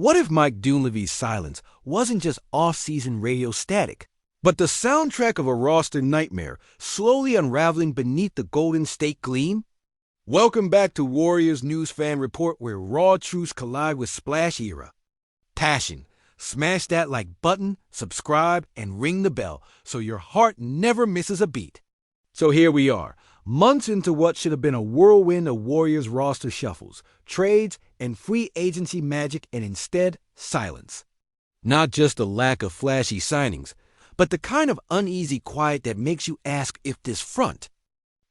What if Mike Dunleavy's silence wasn't just off-season radio static, but the soundtrack of a roster nightmare slowly unraveling beneath the Golden State gleam? Welcome back to Warriors News Fan Report, where raw truths collide with splash era. Passion. Smash that like button, subscribe, and ring the bell so your heart never misses a beat. So here we are, months into what should have been a whirlwind of Warriors roster shuffles, trades, and free agency magic, and instead, silence. Not just a lack of flashy signings, but the kind of uneasy quiet that makes you ask if this front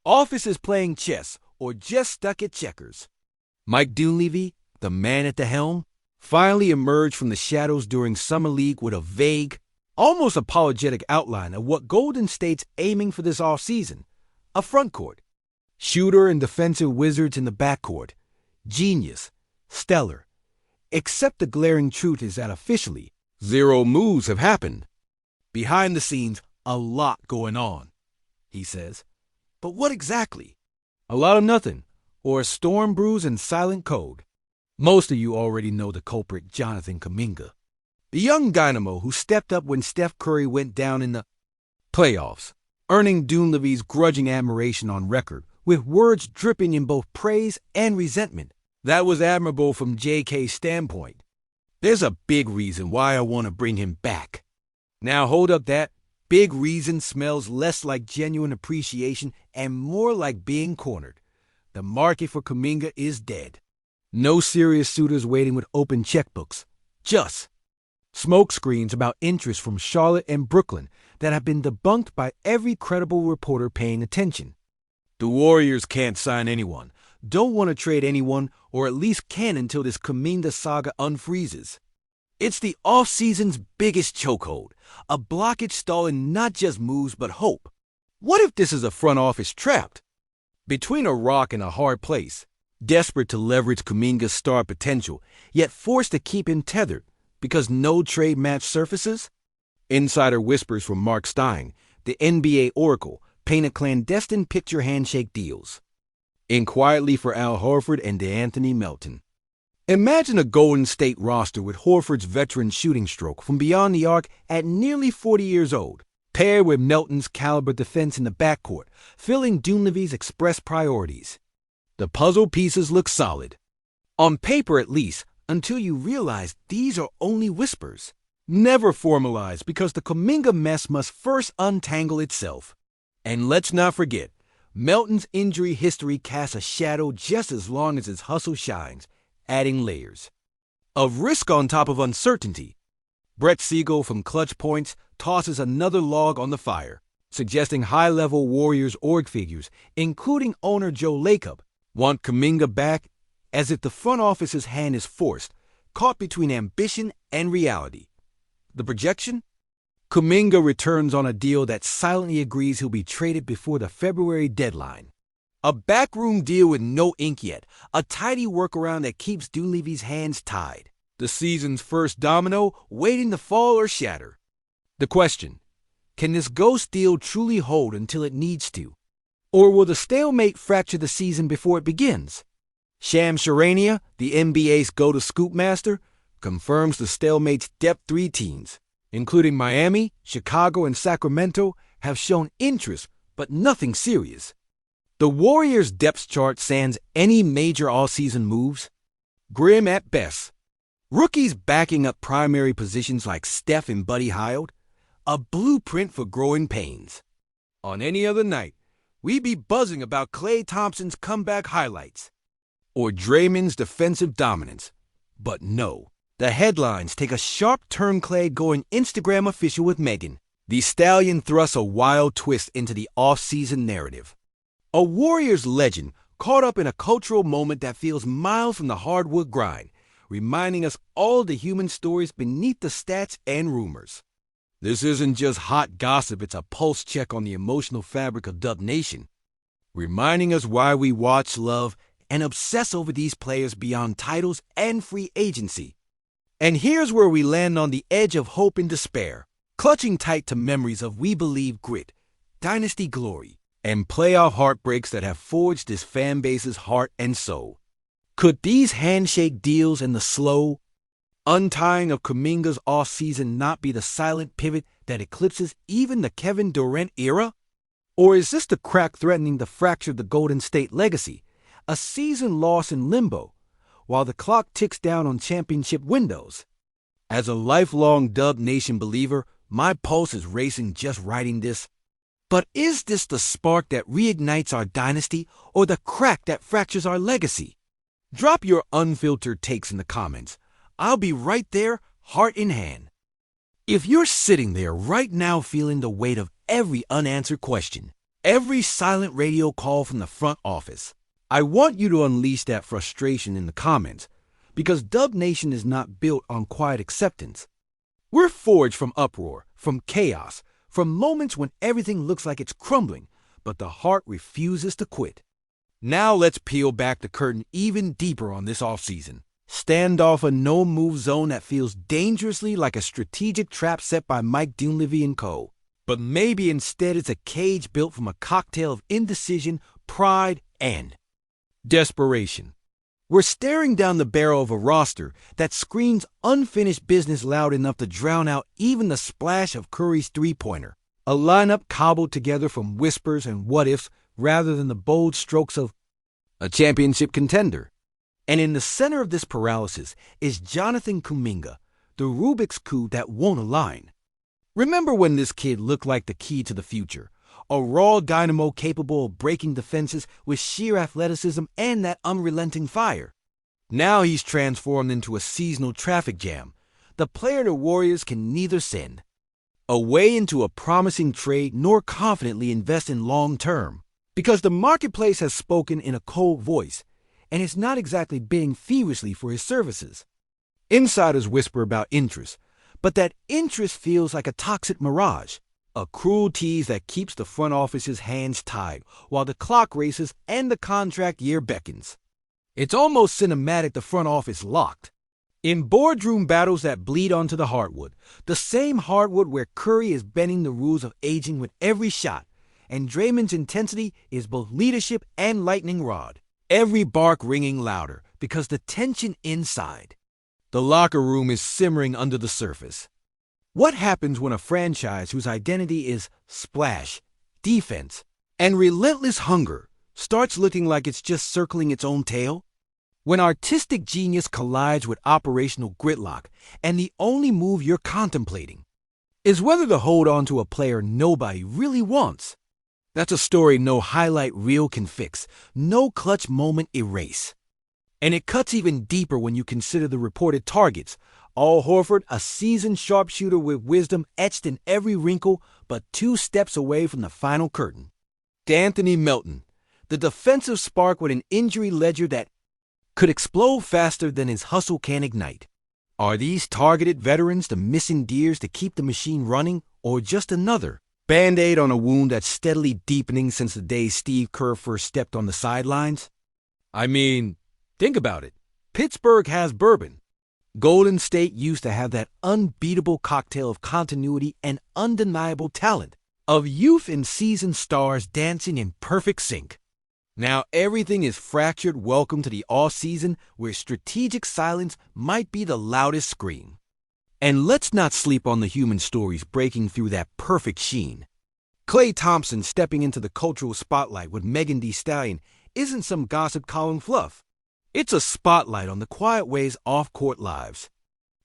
office is playing chess or just stuck at checkers. Mike Dunleavy, the man at the helm, finally emerged from the shadows during Summer League with a vague, almost apologetic outline of what Golden State's aiming for this offseason. A frontcourt, shooter and defensive wizards in the backcourt, genius, stellar. Except the glaring truth is that officially, 0 moves have happened. Behind the scenes, a lot going on, he says. But what exactly? A lot of nothing, or a storm brews in silent code. Most of you already know the culprit, Jonathan Kuminga, the young dynamo who stepped up when Steph Curry went down in the playoffs, earning Dunleavy's grudging admiration on record, with words dripping in both praise and resentment. That was admirable from JK's standpoint. There's a big reason why I want to bring him back. Now hold up, that big reason smells less like genuine appreciation and more like being cornered. The market for Kuminga is dead. No serious suitors waiting with open checkbooks. Just smokescreens about interest from Charlotte and Brooklyn that have been debunked by every credible reporter paying attention. The Warriors can't sign anyone, don't want to trade anyone, or at least can until this Kuminga saga unfreezes. It's the offseason's biggest chokehold, a blockage stalling not just moves but hope. What if this is a front office trapped between a rock and a hard place, desperate to leverage Kuminga's star potential, yet forced to keep him tethered because no trade match surfaces? Insider whispers from Mark Stein, the NBA oracle, paint a clandestine picture handshake deals. In quietly for Al Horford and DeAnthony Melton. Imagine a Golden State roster with Horford's veteran shooting stroke from beyond the arc at nearly 40 years old, paired with Melton's caliber defense in the backcourt, filling Dunleavy's express priorities. The puzzle pieces look solid. On paper at least, until you realize these are only whispers. Never formalized because the Kuminga mess must first untangle itself. And let's not forget, Melton's injury history casts a shadow just as long as his hustle shines, adding layers of risk on top of uncertainty. Brett Siegel from Clutch Points tosses another log on the fire, suggesting high-level Warriors org figures, including owner Joe Lacob, want Kuminga back as if the front office's hand is forced, caught between ambition and reality. The projection? Kuminga returns on a deal that silently agrees he'll be traded before the February deadline. A backroom deal with no ink yet, a tidy workaround that keeps Dunleavy's hands tied. The season's first domino waiting to fall or shatter. The question, can this ghost deal truly hold until it needs to? Or will the stalemate fracture the season before it begins? Shams Charania, the NBA's go-to-scoop master, confirms the stalemate's depth 3 teams, including Miami, Chicago, and Sacramento, have shown interest, but nothing serious. The Warriors' depth chart sans any major all-season moves. Grim at best. Rookies backing up primary positions like Steph and Buddy Hield. A blueprint for growing pains. On any other night, we'd be buzzing about Klay Thompson's comeback highlights or Draymond's defensive dominance. But no, the headlines take a sharp turn. Klay going Instagram official with Megan. The Stallion thrusts a wild twist into the off-season narrative. A Warriors legend caught up in a cultural moment that feels miles from the hardwood grind, reminding us all the human stories beneath the stats and rumors. This isn't just hot gossip, it's a pulse check on the emotional fabric of Dub Nation, reminding us why we watch, love, and obsess over these players beyond titles and free agency. And here's where we land on the edge of hope and despair, clutching tight to memories of we believe grit, dynasty glory, and playoff heartbreaks that have forged this fan base's heart and soul. Could these handshake deals and the slow, Untying of Kuminga's off-season not be the silent pivot that eclipses even the Kevin Durant era? Or is this the crack threatening to fracture the Golden State legacy, a season lost in limbo, while the clock ticks down on championship windows? As a lifelong Dub Nation believer, my pulse is racing just writing this. But is this the spark that reignites our dynasty or the crack that fractures our legacy? Drop your unfiltered takes in the comments. I'll be right there, heart in hand. If you're sitting there right now feeling the weight of every unanswered question, every silent radio call from the front office, I want you to unleash that frustration in the comments, because Dub Nation is not built on quiet acceptance. We're forged from uproar, from chaos, from moments when everything looks like it's crumbling, but the heart refuses to quit. Now let's peel back the curtain even deeper on this offseason. Stand off a no-move zone that feels dangerously like a strategic trap set by Mike Dunleavy and co. But maybe instead it's a cage built from a cocktail of indecision, pride, and desperation. We're staring down the barrel of a roster that screams unfinished business loud enough to drown out even the splash of Curry's three-pointer. A lineup cobbled together from whispers and what-ifs rather than the bold strokes of a championship contender. And in the center of this paralysis is Jonathan Kuminga, the Rubik's Cube that won't align. Remember when this kid looked like the key to the future? A raw dynamo capable of breaking defenses with sheer athleticism and that unrelenting fire. Now he's transformed into a seasonal traffic jam, the player the Warriors can neither send away into a promising trade nor confidently invest in long-term. Because the marketplace has spoken in a cold voice, and it's not exactly bidding feverishly for his services. Insiders whisper about interest, but that interest feels like a toxic mirage, a cruel tease that keeps the front office's hands tied while the clock races and the contract year beckons. It's almost cinematic, the front office locked in boardroom battles that bleed onto the hardwood, the same hardwood where Curry is bending the rules of aging with every shot, and Draymond's intensity is both leadership and lightning rod. Every bark ringing louder because the tension inside the locker room is simmering under the surface. What happens when a franchise whose identity is splash, defense, and relentless hunger starts looking like it's just circling its own tail? When artistic genius collides with operational gridlock and the only move you're contemplating is whether to hold on to a player nobody really wants. That's a story no highlight reel can fix, no clutch moment erase. And it cuts even deeper when you consider the reported targets. Al Horford, a seasoned sharpshooter with wisdom etched in every wrinkle, but 2 steps away from the final curtain. D'Anthony Melton, the defensive spark with an injury ledger that could explode faster than his hustle can ignite. Are these targeted veterans the missing gears to keep the machine running, or just another Band-Aid on a wound that's steadily deepening since the day Steve Kerr first stepped on the sidelines? I mean, think about it. Pittsburgh has bourbon. Golden State used to have that unbeatable cocktail of continuity and undeniable talent, of youth and seasoned stars dancing in perfect sync. Now everything is fractured. Welcome to the off-season where strategic silence might be the loudest scream. And let's not sleep on the human stories breaking through that perfect sheen. Klay Thompson stepping into the cultural spotlight with Megan Thee Stallion isn't some gossip column fluff. It's a spotlight on the quiet ways off-court lives.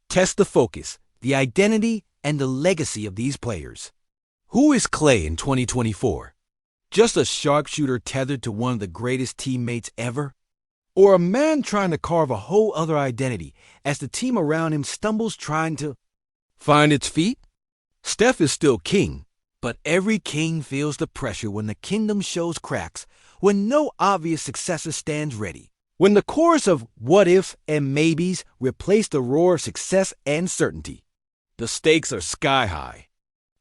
Test the focus, the identity, and the legacy of these players. Who is Klay in 2024? Just a sharpshooter tethered to one of the greatest teammates ever? Or a man trying to carve a whole other identity as the team around him stumbles trying to find its feet? Steph is still king, but every king feels the pressure when the kingdom shows cracks, when no obvious successor stands ready, when the chorus of what if and maybes replace the roar of success and certainty. The stakes are sky high.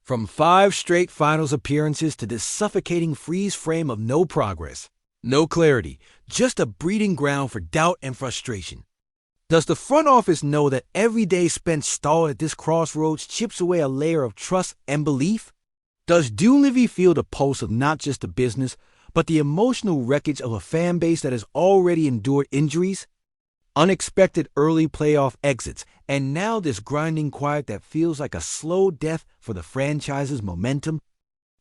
From 5 straight finals appearances to this suffocating freeze frame of no progress, no clarity, just a breeding ground for doubt and frustration. Does the front office know that every day spent stalled at this crossroads chips away a layer of trust and belief? Does Dunleavy feel the pulse of not just the business, but the emotional wreckage of a fan base that has already endured injuries? Unexpected early playoff exits, and now this grinding quiet that feels like a slow death for the franchise's momentum.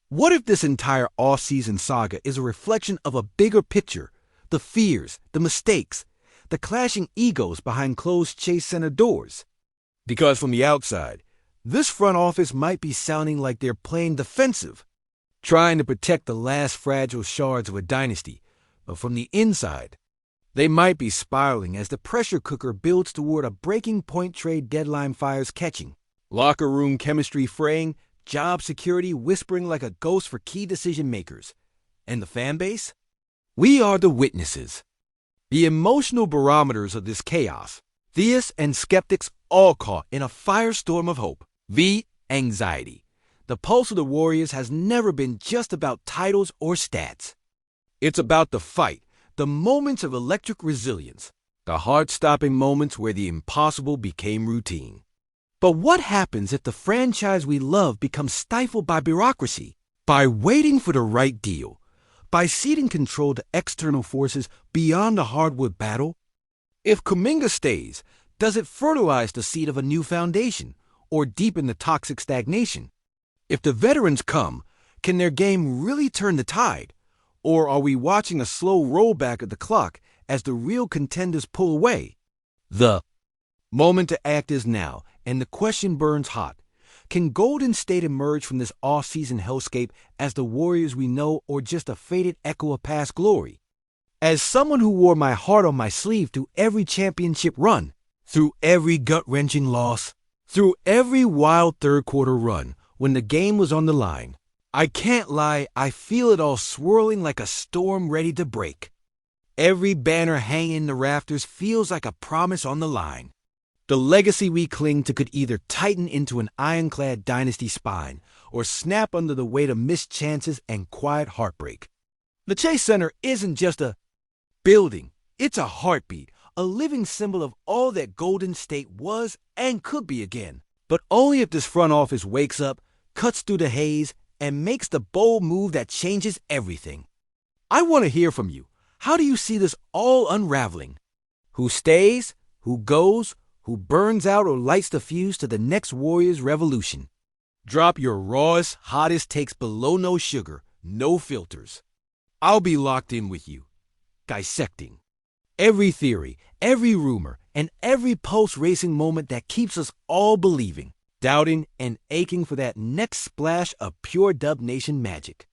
What if this entire off-season saga is a reflection of a bigger picture? The fears, the mistakes, the clashing egos behind closed Chase Center doors. Because from the outside, this front office might be sounding like they're playing defensive, trying to protect the last fragile shards of a dynasty, but from the inside, they might be spiraling as the pressure cooker builds toward a breaking point trade deadline fires catching, locker room chemistry fraying, job security whispering like a ghost for key decision makers. And the fan base? We are the witnesses, the emotional barometers of this chaos. Theists and skeptics all caught in a firestorm of hope. Anxiety. The pulse of the Warriors has never been just about titles or stats. It's about the fight, the moments of electric resilience, the heart-stopping moments where the impossible became routine. But what happens if the franchise we love becomes stifled by bureaucracy, by waiting for the right deal, by ceding control to external forces beyond the hardwood battle? If Kuminga stays, does it fertilize the seed of a new foundation or deepen the toxic stagnation? If the veterans come, can their game really turn the tide? Or are we watching a slow rollback of the clock as the real contenders pull away? The moment to act is now, and the question burns hot. Can Golden State emerge from this off-season hellscape as the Warriors we know or just a faded echo of past glory? As someone who wore my heart on my sleeve through every championship run, through every gut-wrenching loss, through every wild third-quarter run when the game was on the line, I can't lie, I feel it all swirling like a storm ready to break. Every banner hanging in the rafters feels like a promise on the line. The legacy we cling to could either tighten into an ironclad dynasty spine or snap under the weight of missed chances and quiet heartbreak. The Chase Center isn't just a building, it's a heartbeat, a living symbol of all that Golden State was and could be again. But only if this front office wakes up, cuts through the haze, and makes the bold move that changes everything. I want to hear from you. How do you see this all unraveling? Who stays? Who goes? Who burns out or lights the fuse to the next Warriors revolution? Drop your rawest, hottest takes below no sugar, no filters. I'll be locked in with you, dissecting every theory, every rumor, and every pulse-racing moment that keeps us all believing, doubting, and aching for that next splash of pure Dub Nation magic.